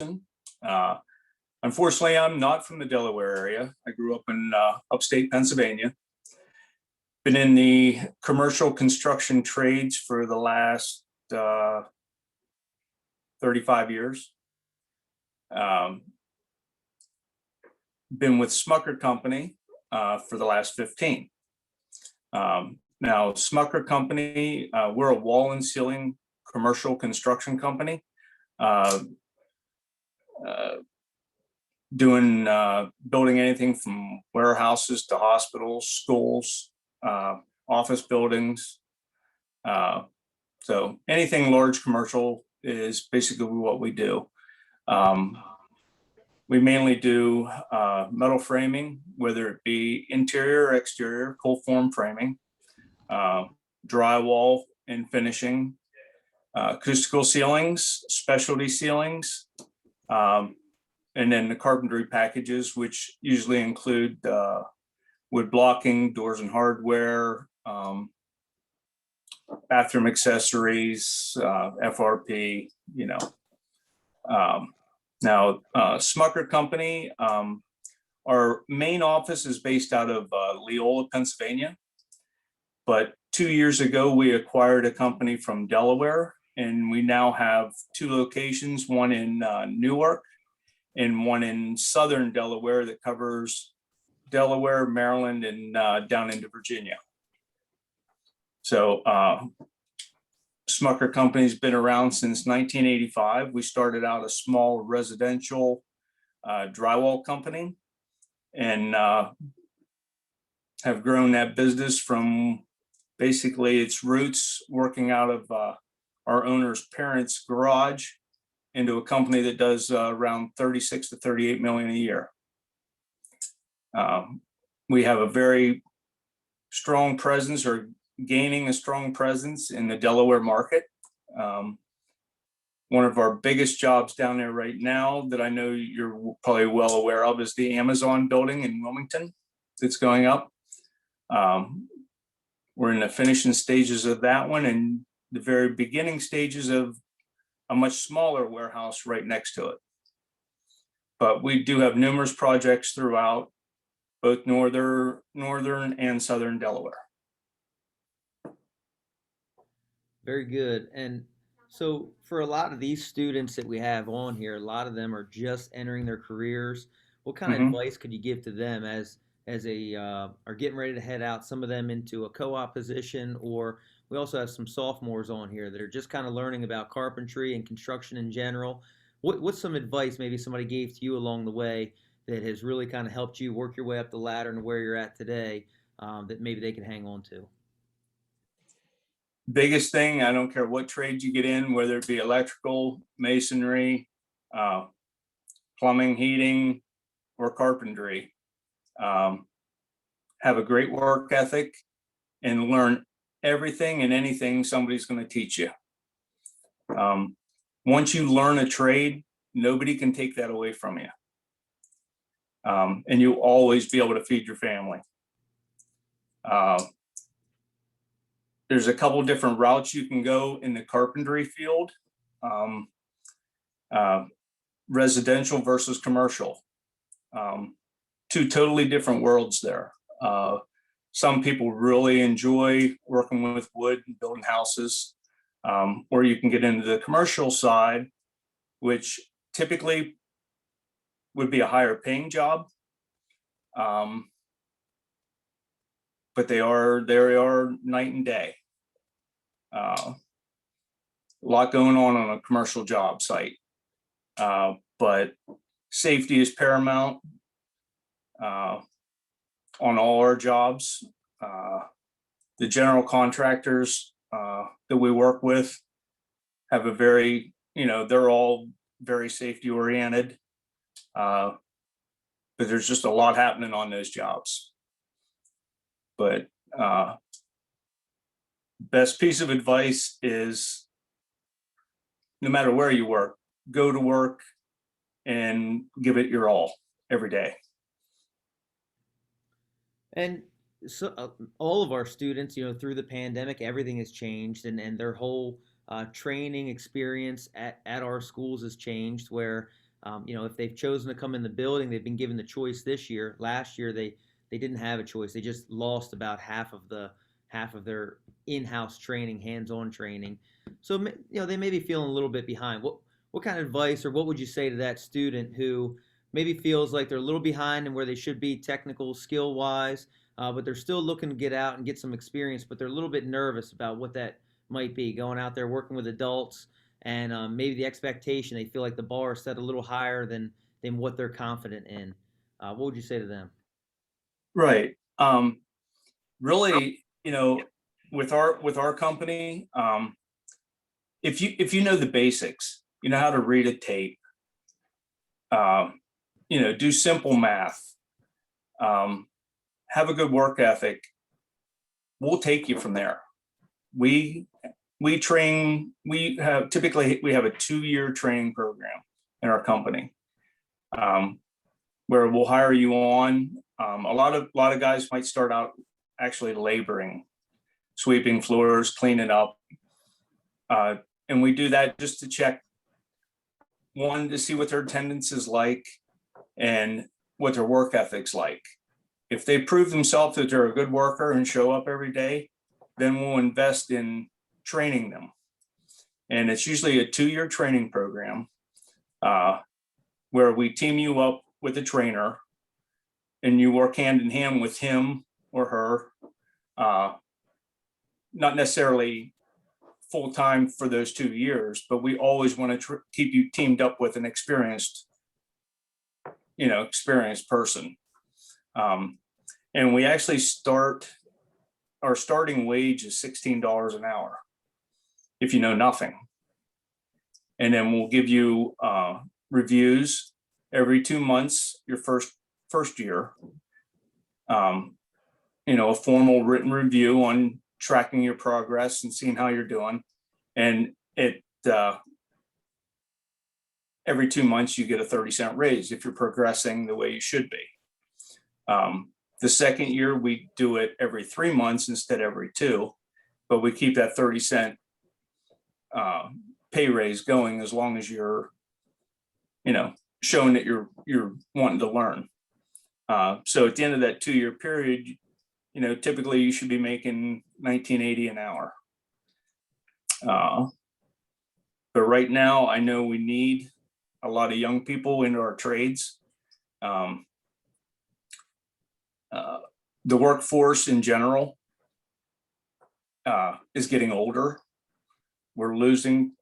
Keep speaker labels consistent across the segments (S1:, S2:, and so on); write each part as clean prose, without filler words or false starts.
S1: Uh, Unfortunately, I'm not from the Delaware area. I grew up in upstate Pennsylvania. Been in the commercial construction trades for the last 35 years. Been with Smucker Company for the last 15. Now, Smucker Company, we're a wall and ceiling commercial construction company. Building anything from warehouses to hospitals, schools, office buildings. So anything large commercial is basically what we do. We mainly do metal framing, whether it be interior or exterior, cold form framing, drywall and finishing, acoustical ceilings, specialty ceilings, and then the carpentry packages, which usually include wood blocking, doors and hardware, bathroom accessories, FRP, Now, Smucker Company, our main office is based out of Leola, Pennsylvania. But 2 years ago, we acquired a company from Delaware, and we now have 2 locations, one in Newark and one in southern Delaware that covers Delaware, Maryland, and down into Virginia. So Smucker Company's been around since 1985. We started out a small residential drywall company and have grown that business from basically its roots working out of our owner's parents' garage into a company that does around 36 to 38 million a year. We have a very strong presence, or gaining a strong presence, in the Delaware market. One of our biggest jobs down there right now that I know you're probably well aware of is the Amazon building in Wilmington that's going up. We're in the finishing stages of that one and the very beginning stages of a much smaller warehouse right next to it. But we do have numerous projects throughout both northern and southern Delaware.
S2: Very good. And so for a lot of these students that we have on here, a lot of them are just entering their careers. What kind of advice could you give to them as are getting ready to head out, some of them into a co-op position, or we also have some sophomores on here that are just kind of learning about carpentry and construction in general. What's some advice maybe somebody gave to you along the way that has really kind of helped you work your way up the ladder and where you're at today, that maybe they can hang on to?
S1: Biggest thing, I don't care what trade you get in, whether it be electrical, masonry, plumbing, heating, or carpentry, have a great work ethic and learn everything and anything somebody's going to teach you. Once you learn a trade, nobody can take that away from you. And you'll always be able to feed your family. There's a couple of different routes you can go in the carpentry field, residential versus commercial. 2 totally different worlds there. Some people really enjoy working with wood and building houses, or you can get into the commercial side, which typically would be a higher paying job. But they are night and day. A lot going on a commercial job site, but safety is paramount on all our jobs. The general contractors that we work with have a very, they're all very safety oriented, but there's just a lot happening on those jobs. But best piece of advice is, no matter where you work, go to work and give it your all every day.
S2: And so all of our students, through the pandemic, everything has changed, and their whole training experience at our schools has changed, where If they've chosen to come in the building, they've been given the choice this year. Last year, they didn't have a choice. They just lost about half of their in-house training, hands-on training. So they may be feeling a little bit behind. What kind of advice or what would you say to that student who maybe feels like they're a little behind in where they should be technical skill wise, but they're still looking to get out and get some experience, but they're a little bit nervous about what that might be, going out there working with adults, and maybe the expectation, they feel like the bar is set a little higher than what they're confident in. What would you say to them?
S1: Right. Really, with our company, if you know the basics, you know how to read a tape, do simple math, have a good work ethic, we'll take you from there. We train, typically we have a 2-year training program in our company, where we'll hire you on. A lot of guys might start out actually laboring, sweeping floors, cleaning up. And we do that just to check, one, to see what their attendance is like and what their work ethic's like. If they prove themselves that they're a good worker and show up every day, then we'll invest in training them. And it's usually a 2-year training program, where we team you up with a trainer and you work hand in hand with him or her, not necessarily full time for those 2 years, but we always want to keep you teamed up with an experienced person. And we actually our starting wage is $16 an hour if you know nothing. And then we'll give you reviews every 2 months, your first year. A formal written review on tracking your progress and seeing how you're doing. And every 2 months you get a 30-cent raise if you're progressing the way you should be. The second year we do it every 3 months instead of every 2, but we keep that 30-cent pay raise going as long as you're, showing that you're wanting to learn. So at the end of that 2-year period, typically you should be making $19.80 an hour. But right now, I know we need a lot of young people into our trades. The workforce in general is getting older. We're losing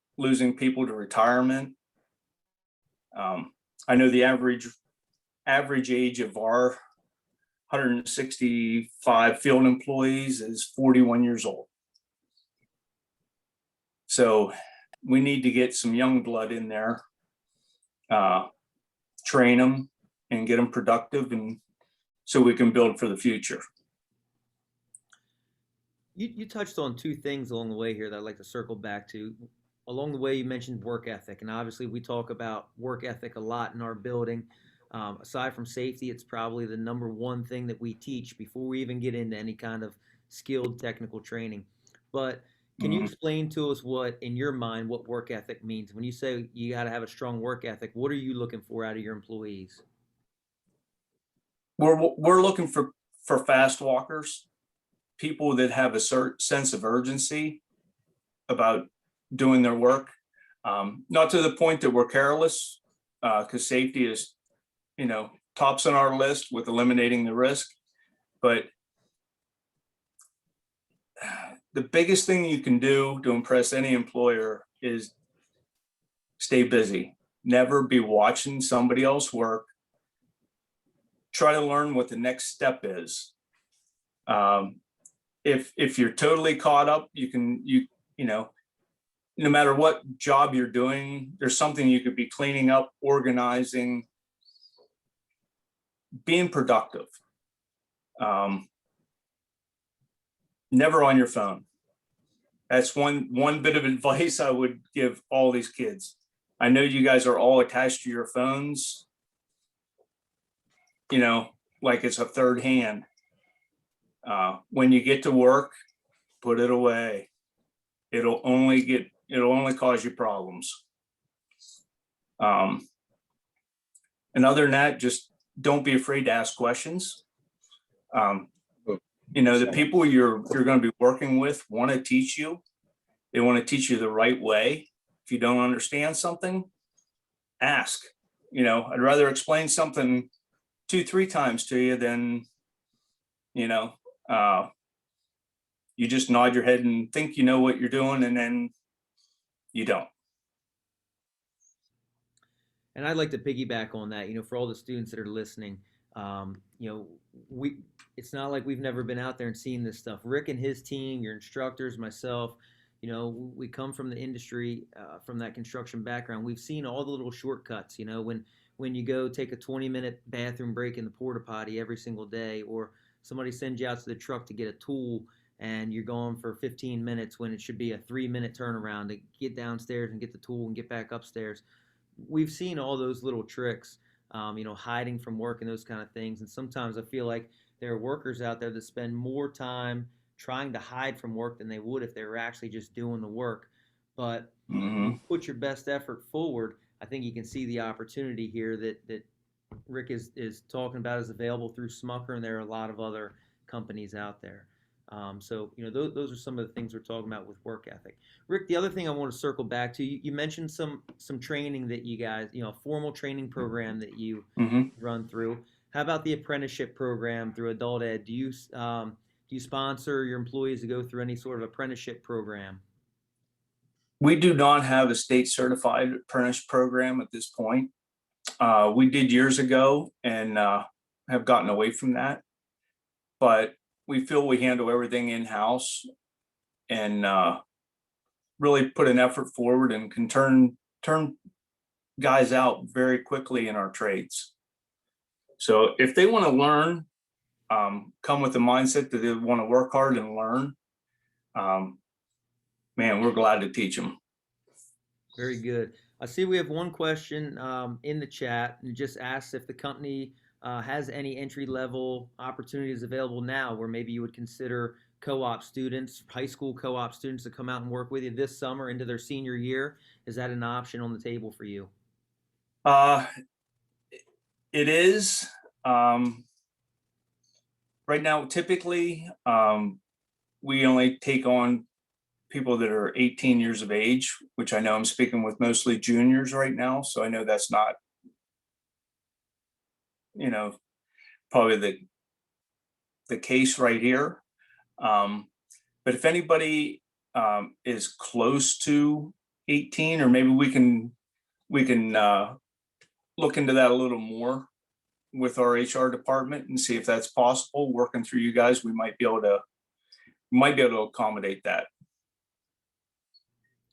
S1: people to retirement. I know the average age of our 165 field employees is 41 years old. So we need to get some young blood in there, train them and get them productive, and so we can build for the future.
S2: You touched on two things along the way here that I'd like to circle back to. Along the way, you mentioned work ethic, and obviously we talk about work ethic a lot in our building. Aside from safety, it's probably the number one thing that we teach before we even get into any kind of skilled technical training. But can you explain to us in your mind, what work ethic means? When you say you got to have a strong work ethic, what are you looking for out of your employees?
S1: We're looking for fast walkers, people that have a certain sense of urgency about doing their work. Not to the point that we're careless, because safety is, tops on our list with eliminating the risk. But the biggest thing you can do to impress any employer is stay busy. Never be watching somebody else work. Try to learn what the next step is. If you're totally caught up, no matter what job you're doing, there's something you could be cleaning up, organizing, being productive. Never on your phone. That's one bit of advice I would give all these kids. I know you guys are all attached to your phones, like it's a third hand. When you get to work, put it away. It'll only cause you problems. And other than that, just don't be afraid to ask questions. The people you're going to be working with want to teach you. They want to teach you the right way. If you don't understand something, ask. I'd rather explain something 2-3 times to you than, you just nod your head and think you know what you're doing, and then you don't.
S2: And I'd like to piggyback on that, for all the students that are listening, it's not like we've never been out there and seen this stuff. Rick and his team, your instructors, myself, we come from the industry, from that construction background. We've seen all the little shortcuts, when you go take a 20-minute bathroom break in the porta potty every single day, or somebody sends you out to the truck to get a tool and you're going for 15 minutes when it should be a 3-minute turnaround to get downstairs and get the tool and get back upstairs. We've seen all those little tricks, hiding from work and those kind of things. And sometimes I feel like there are workers out there that spend more time trying to hide from work than they would if they were actually just doing the work. But put your best effort forward. I think you can see the opportunity here that Rick is talking about is available through Smucker, and there are a lot of other companies out there. Those are some of the things we're talking about with work ethic. Rick, the other thing I want to circle back to, you mentioned some training that you guys, a formal training program that you run through. How about the apprenticeship program through Adult Ed? Do you sponsor your employees to go through any sort of apprenticeship program?
S1: We do not have a state certified apprentice program at this point. We did years ago and have gotten away from that. But we feel we handle everything in-house and really put an effort forward and can turn guys out very quickly in our trades. So if they want to learn, come with the mindset that they want to work hard and learn, man, we're glad to teach them.
S2: Very good. I see we have one question in the chat, and just asks if the company has any entry-level opportunities available now where maybe you would consider co-op students, high school co-op students to come out and work with you this summer into their senior year. Is that an option on the table for you?
S1: It is. Right now, typically, we only take on people that are 18 years of age, which I know I'm speaking with mostly juniors right now. So I know that's not, probably the case right here. But if anybody is close to 18, or maybe we can look into that a little more with our HR department and see if that's possible. Working through you guys, we might be able to accommodate that.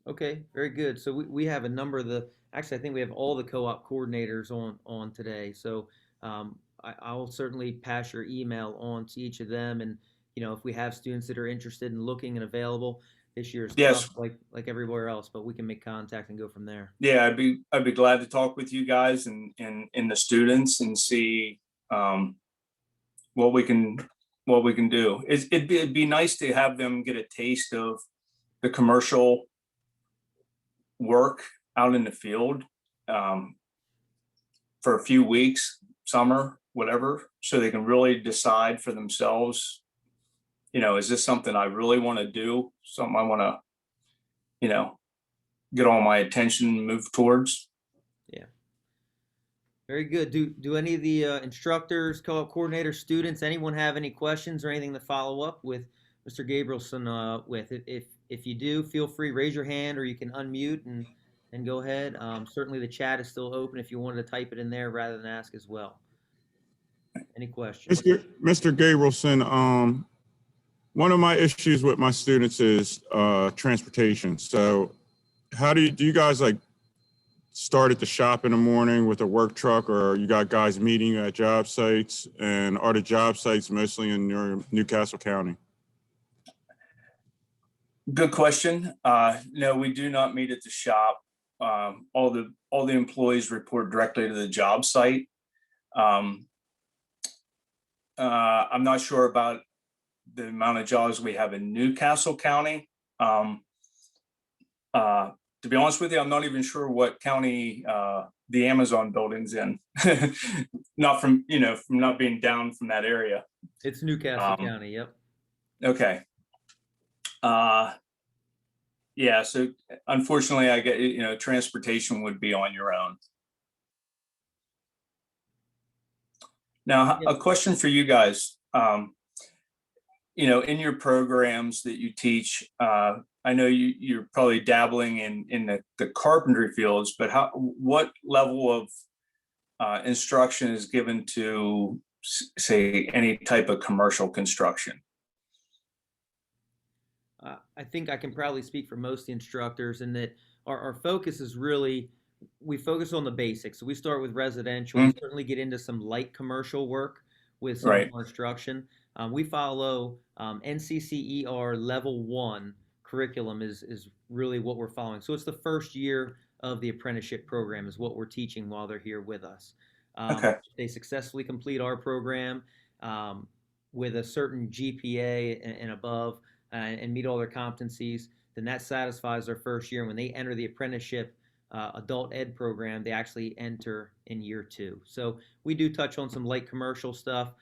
S2: Okay, very good. So we have a number of actually, I think we have all the co-op coordinators on today. So I'll certainly pass your email on to each of them. And, if we have students that are interested in looking and available, this year is tough, like everywhere else, but we can make contact and go from there.
S1: Yeah, I'd be glad to talk with you guys and the students and see what we can do. It'd be nice to have them get a taste of the commercial work out in the field for a few weeks, summer, whatever, so they can really decide for themselves, is this something I really want to do? Something I want to, get all my attention and move towards.
S2: Yeah. Very good. Do any of the instructors, co-op coordinators, students, anyone have any questions or anything to follow up with Mr. Gabrielson with? If you do, feel free, raise your hand, or you can unmute and go ahead. Certainly the chat is still open if you wanted to type it in there rather than ask as well. Any questions?
S3: Mr. Gabrielson, one of my issues with my students is transportation. So how do you guys start at the shop in the morning with a work truck, or you got guys meeting at job sites, and are the job sites mostly in your Newcastle County?
S1: Good question. No, we do not meet at the shop. All the employees report directly to the job site. I'm not sure about the amount of jobs we have in Newcastle County. To be honest with you, I'm not even sure what county the Amazon buildings in, not from, from not being down from that area.
S2: It's Newcastle County. Yep.
S1: Okay. Yeah, so unfortunately I get, transportation would be on your own. Now, a question for you guys. In your programs that you teach, I know you're probably dabbling in the carpentry fields, but what level of instruction is given to, say, any type of commercial construction?
S2: I think I can probably speak for most of the instructors in that our focus is really, we focus on the basics. So we start with residential. We certainly get into some light commercial work with some more instruction. We follow NCCER level 1 curriculum is really what we're following. So it's the first year of the apprenticeship program is what we're teaching while they're here with us. If they successfully complete our program with a certain GPA and above and meet all their competencies, then that satisfies their first year. And when they enter the apprenticeship adult ed program, they actually enter in year 2. So we do touch on some light commercial stuff.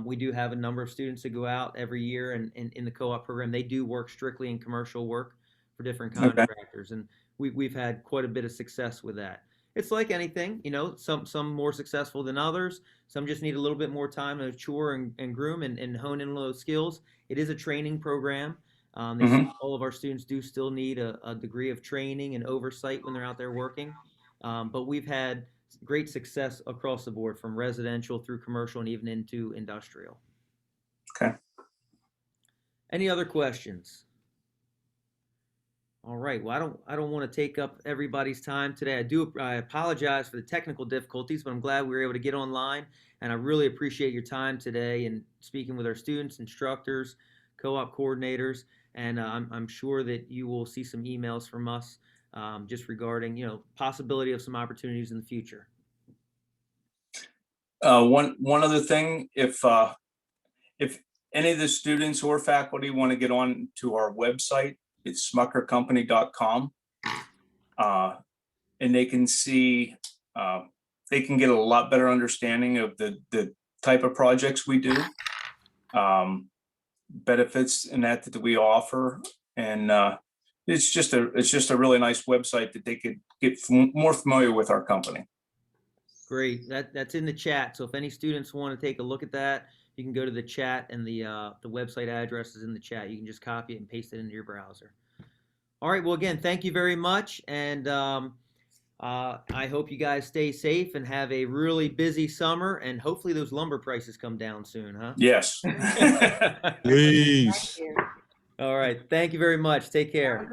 S2: We do have a number of students that go out every year, and in the co-op program, they do work strictly in commercial work for different contractors, and we've had quite a bit of success with that. It's like anything, some more successful than others. Some just need a little bit more time to mature and groom and hone in those skills. It is a training program. All of our students do still need a degree of training and oversight when they're out there working, but we've had great success across the board from residential through commercial and even into industrial.
S1: Okay.
S2: Any other questions? All right. Well, I don't want to take up everybody's time today. I apologize for the technical difficulties, but I'm glad we were able to get online, and I really appreciate your time today and speaking with our students, instructors, co-op coordinators, and I'm sure that you will see some emails from us just regarding, possibility of some opportunities in the future.
S1: One other thing, if any of the students or faculty want to get on to our website, it's smuckercompany.com, and they can see, they can get a lot better understanding of the type of projects we do, benefits and that we offer, and it's just a really nice website that they could get more familiar with our company.
S2: Great. That's in the chat. So if any students want to take a look at that, you can go to the chat, and the website address is in the chat. You can just copy it and paste it into your browser. All right. Well, again, thank you very much. And I hope you guys stay safe and have a really busy summer. And hopefully those lumber prices come down soon, huh?
S1: Yes.
S3: Please.
S2: All right. Thank you very much. Take care.